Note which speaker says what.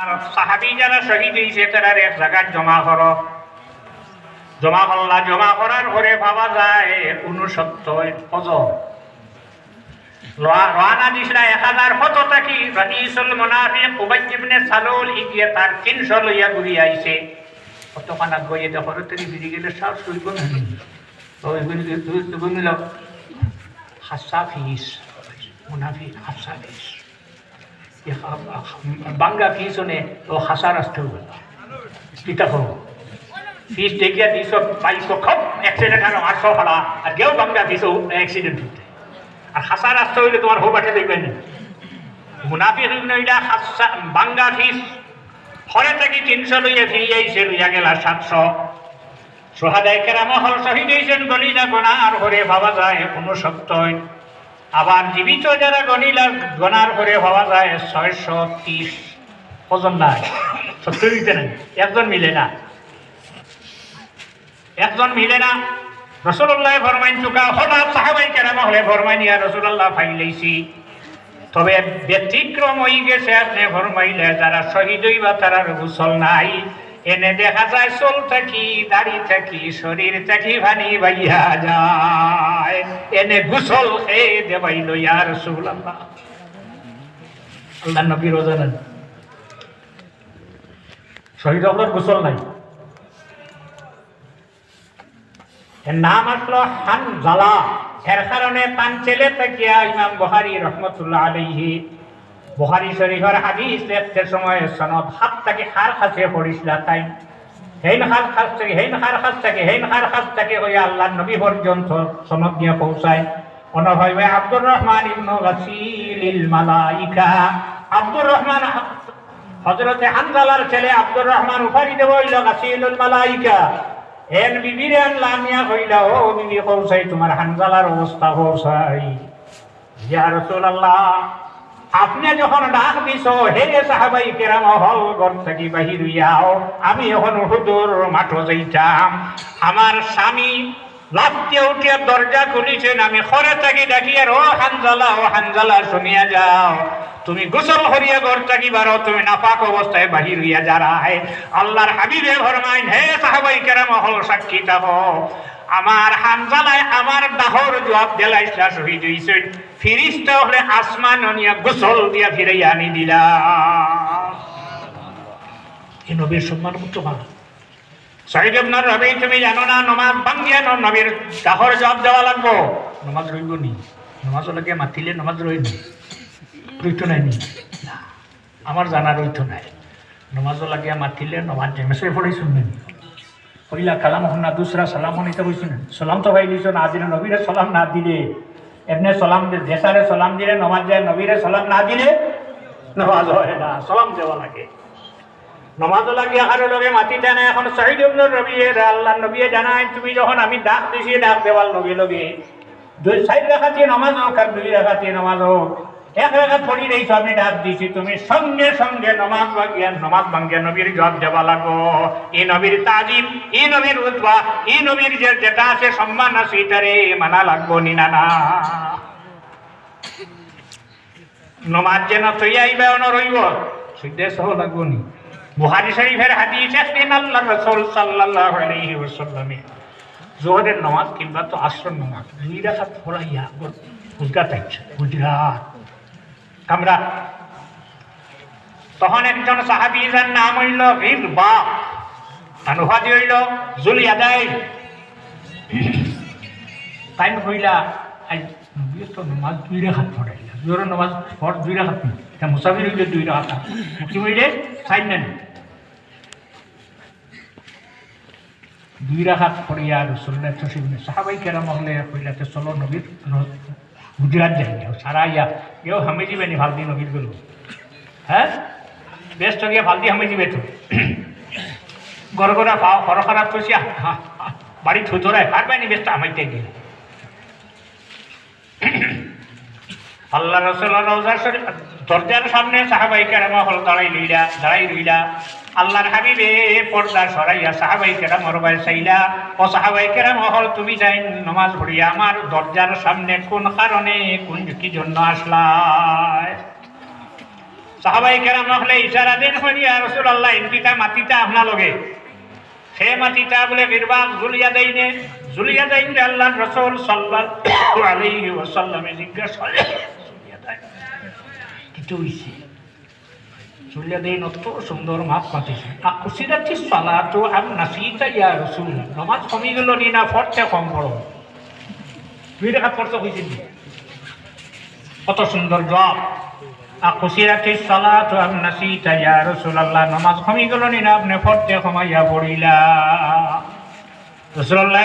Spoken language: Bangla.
Speaker 1: আর সাহাবী যারা শহীদ হয়েছে তারা এক জায়গায় জমা করো, জমা করলা, জমা করার পরে ভাবা যায় 69 ফজর রানা দিসরা 1000 ফটো থাকি রাইসুল মুনাফিক উবাই ইবনে সালুল ইগিয়ে তার 300 লইয়া ঘুরি আইছে। কতখানা গইয়ে দেখো তেরি ফিরি গেলে সব শুইব না ওই গুলি লোক হাসাফিস মুনাফিক হাসাফিস বাঙ্গা ফিস হনে ও হাসার আসতে হবে চিন্তা করো ফিস দেখিয়া 222 খুব অ্যাক্সিডেন্ট আর 800 ভাড়া আর কেউ বাঙ্গা ফিস অ্যাক্সিডেন্ট হইতে আর হাসার আসতে হইলে তোমার হো বাটে দেখবেন মুনাফিক হইলা হাসা বাঙ্গা ফিস হরে থেকে 300 লইয়া ফিরিয়ে আইছে লইয়া গেলা 700 সোহাদায়ে কেরাম হল শহীদ হইছেন গনিলা গোনা আর হরে ভাবা যায় 69 আবার জীবিত যারা গনিলা গনার করে হওয়া যায় 630 ওজন নাই 70 দিতে নাই একজন মিলে না রাসূলুল্লাহ ফরমাইন চুকা হঠাৎ সাহাবায়ে কেরাম হলে ফরমাইনিয়া রাসূলুল্লাহ ফাইলাইছি তবে ব্যতিক্রম হয়ে গেছে আপনি ফরমাইলে যারা শহীদ হইবা তারা গোসল নাই এনে দেখা যায় চুল থাকি দাড়ি থাকি শরীর থাকি ভানি ভাইয়া যায় এনে গোসল খেয়ে দেবাইল ইয়া রাসূলুল্লাহ। আল্লাহ নবী রোজানান শহীদ হওয়ার গোসল নাই। এর নাম আসলো হানজালা, এর কারণে তান ছেলে থাকিয়া ইমাম বুখারী রহমাতুল্লাহ আলাইহি বুখারী শরীফের হাদিস লিখতে সময় সনদ হাত থেকে হার খাসে পড়িসলা তাই হেইন হার খাস থেকে ওই আল্লাহর নবী পর্যন্ত সনদ নিয়ে পৌঁছায়। অনভাবে আব্দুর রহমান ইবনে গাসিলিল মালাইকা, আব্দুর রহমান হযরতে হানজালার ছেলে আব্দুর রহমান উপাধি দেব হইল গাসিলুল মালাইকা। এর বিবিরে আল্লাহ মিয়া হইল ও বিবি পৌঁছাই তোমার হানজালার অবস্থা পৌঁছাই। ইয়া রাসূলুল্লাহ আপনি যখন ডাক দিছ হে সাহাবাই কেরাম হল ঘর থেকে বাহির হইয়াও আমি এখন হুজুর মাঠে যাইতাম, আমার স্বামী লাফতে উঠিয়া দরজা খুলিছেন, আমি খরে থাকি ডাকি আর ও হানজালা শুনিয়া যাও তুমি গোসল করিয়া ঘর থাকি বারো তুমি নাপাক অবস্থায় বাহির হইয়া যারায়। আল্লাহর হাবিবে ফরমাইন হে সাহাবাই কেরাম হল সাক্ষী থাকো আমার হানজালায় আমার দাহর জবাব দেলাইছলা শহীদ হইছে ফিরিস্তা হলে আসমান নিয়া গোসল দিয়া ফিরাইয়া আনি দিলা। এই নবীর সম্মান করতে ভালো শহীদ ইবনে রবি তুমি জানো না নমাজ ভাঙ্গিয়া নবীর দাহর জবাব দেওয়া লাগবো। নমাজ রইব নি? নমাজ লাগে মাতিলে নমাজ রইব রইত নাই নি? আমার জানা রইত নাই। নমাজ লাগিয়া মাতিলে নমাজ মেসে পড়ি শুনবেন পহিলা কালাম হন না দুসরা সালাম হনিতে বলছি না সালাম তো ভাই দিছ না আজিরে নবীরে সালাম না দিলে এমনি সালাম দেশারে সালাম দিলে নমাজ যায়, নবীরে সালাম না দিলে নমাজ হয় না। সালাম দেওয়া লাগে নমাজ লাগে আকারে লগে মাতিতে না। এখন শহীদ ইবনে রবি আল্লাহ নবী জানায় তুমি যখন আমি ডাক দিছি ডাক দেওয়াল নবী লগে 2 রাকাত নামাজ হোক আর 2 রাকাত নামাজ হোক 1 রাকাত পড়ি রইছ আমি ডাক দিছি তুমি সঙ্গে সঙ্গে নমাজ ভাঙ্গিয়া নবীর জবাব দেওয়া লাগো। এই নবীর তাজিম, এই নবীর রুতবা, এই নবীর যেটা আছে সম্মান আছে এটারে মানা লাগবো নি না না। নমাজ যেন তৈরি আইবে অন রইব সিদ্ধে সহ লাগবো নি। বুখারী শরীফের হাদিস একদিন আল্লাহর রাসূল সাল্লাল্লাহু আলাইহি ওয়াসাল্লাম জোহরের নামাজ কিংবা তো আসর নামাজ 2 রাকাত পড়াইয়া গুজরাট কামরা। তখন একজন সাহাবী যার নাম হইল রিজবা অনুবাদী হইল জুলিয়াদাই টাইম হইলা নবী তো নামাজ 2 রাকাত পড়াইলা জোহরের নামাজ 2 রাকাত তা মুসাফির হইলে 2 রাকাত কি হইলে 4 নেন 2 রাকাত পড়িয়া রাসূলুল্লাহ সাহাবাই কেরাম হলে কইলাতে চলো নবীর গুজরাট যাই সারা ইয়া কেউ হামে যাবে নি ফালদি নবীর গুলো হ্যাঁ বেস্ট গিয়া ফালদি হামে যাবে তো গড়গড়া পাও খর খারাপ করছি বাড়ি থুতরায় পারবে নি বেস্ট হামাইতে গিয়ে আল্লাহ রাসূলের রওজা শরীফ দরজার সামনে সাহাবাই কেরাম হল দাঁড়াই রইলা আল্লাহর হাবিবে পর্দা সরাইয়া সাহাবাই কেরাম রবাই চাইলা ও সাহাবাই কেরাম হল তুমি যাই নামাজ পড়িয়া আমার দরজার সামনে কোন কারণে কোন কি জন্য আসলা? সাহাবাই কেরাম নহলে ইশারা দেন হইয়া রাসূলুল্লাহ ইনকিটা মাটিটা আপনা লগে সে মাটিটা বলে গিরবাক জুলিয়া দেইনে আল্লাহর রাসূল সাল্লাল্লাহু আলাইহি ওয়াসাল্লামে জিজ্ঞাসা করে জুলিয়া দেয় কিছু হইছে জুলিয়া দেই অত সুন্দর মাপ পাতিছে আকুসিরাতি সালাতু আম নাসিতা ইয়া রাসূল নামাজ কমি গেল নি না ফরতে কম পড়ো দুই রাকাত পড়তে হইছে কত সুন্দর জবাব আকুসিরাতি সালাতু আম নাসিতা ইয়া রাসূলুল্লাহ নামাজ কমি গেল নি না আপনি ফরতে কমাইয়া পড়িলা রাসূলুল্লাহ